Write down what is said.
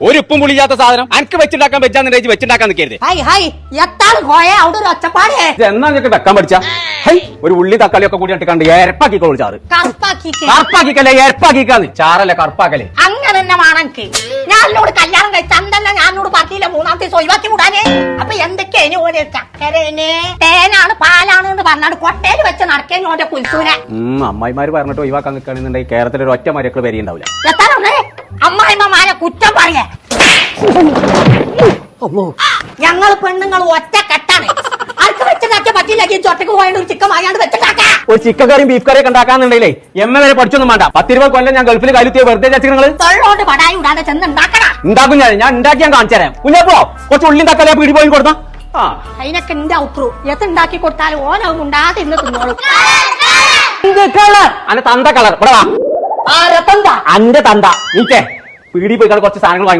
ഒരു ഉപ്പും പുളിയാത്ത സാധനം അനക്ക് വെച്ചുണ്ടാക്കാൻ വെച്ചാന്നുണ്ടെങ്കിൽ വെച്ചുണ്ടാക്കാൻ നിൽക്കരുത്. എന്നാ നിങ്ങൾക്ക് വെക്കാൻ പഠിച്ച ഒരു ഉള്ളി തക്കാളി ഒക്കെ കൂടി കണ്ട് ഏരപ്പാക്കിക്കോളൂ ചാറ്. കറുപ്പാക്കിക്കല്ലേ ഏരപ്പാക്കിക്കാന്ന് ചാറല്ലേ കറുപ്പാക്കല്ലേ. അങ്ങനെ തന്നെ വേണമെങ്കിൽ ഞാനോട് കല്യാണം കഴിച്ചല്ല ഞാനോട് പറഞ്ഞില്ല മൂന്നാമത്തെ ഒഴിവാക്കി വിടാനേ. അപ്പൊ എന്തൊക്കെയാണ് ഓരോ ചക്കരേനെ തേനാണ് പാലാണ് എന്ന് പറഞ്ഞാൽ കൊട്ടയിൽ വെച്ച് നടക്കേന് ഓന്റെ കുൽസൂനെ. അമ്മായിമാര് പറഞ്ഞിട്ട് ഒഴിവാക്കാൻ നിൽക്കുകയാണെന്നുണ്ടെങ്കിൽ കേരളത്തിൽ ഒരു ഒറ്റ മരക്കൾ വരിയുണ്ടാവില്ല. എത്താറേ അമ്മായിമ്മമാരെ കുറ്റം പറയേ. ഞങ്ങൾ പെണ്ണുങ്ങൾ ഒറ്റ കെട്ടാണ്. ആർക്ക് വെച്ചുണ്ടാക്കിയ പറ്റില്ലെങ്കിൽ ചൊട്ടക്ക് പോയത് ഒരു ചിക്കൻ വാങ്ങാണ്ട് വെച്ചുണ്ടാക്കാം. ഒരു ചിക്കൻ കറിയും ബീഫ് കറിയൊക്കെ ഉണ്ടാക്കാന്നുണ്ടെങ്കിലേ എമ്മ വരെ പഠിച്ചൊന്നും വേണ്ട. 10-20 കൊല്ലം ഞാൻ ഗൾഫിൽ കാലുത്തിയ വെറുതെ ചച്ചിക്കണങ്ങള് തൊള്ളോണ്ട് പടായി വിടാതെ ചെന്ന് ഉണ്ടാക്കണം. ഉണ്ടാക്കും ഞാൻ ഉണ്ടാക്കി ഞാൻ കാണിച്ചു തരാം. കുഞ്ഞപ്പോ കുറച്ച് ഉള്ളി തക്കാളിയാ പീടി പോയി കൊടുത്താ അതിനൊക്കെ എന്റെ ഔത്രു എത് ഉണ്ടാക്കി കൊടുത്താലും ഓനവും ഉണ്ടാതെ ഇന്ന് തിന്നോളും. അന്റെ തന്ത കളർ ഇവിടെ വാ. അന്റെ തന്ത നീക്കേ പീടി പോയി കുറച്ച് സാധനങ്ങൾ വാങ്ങി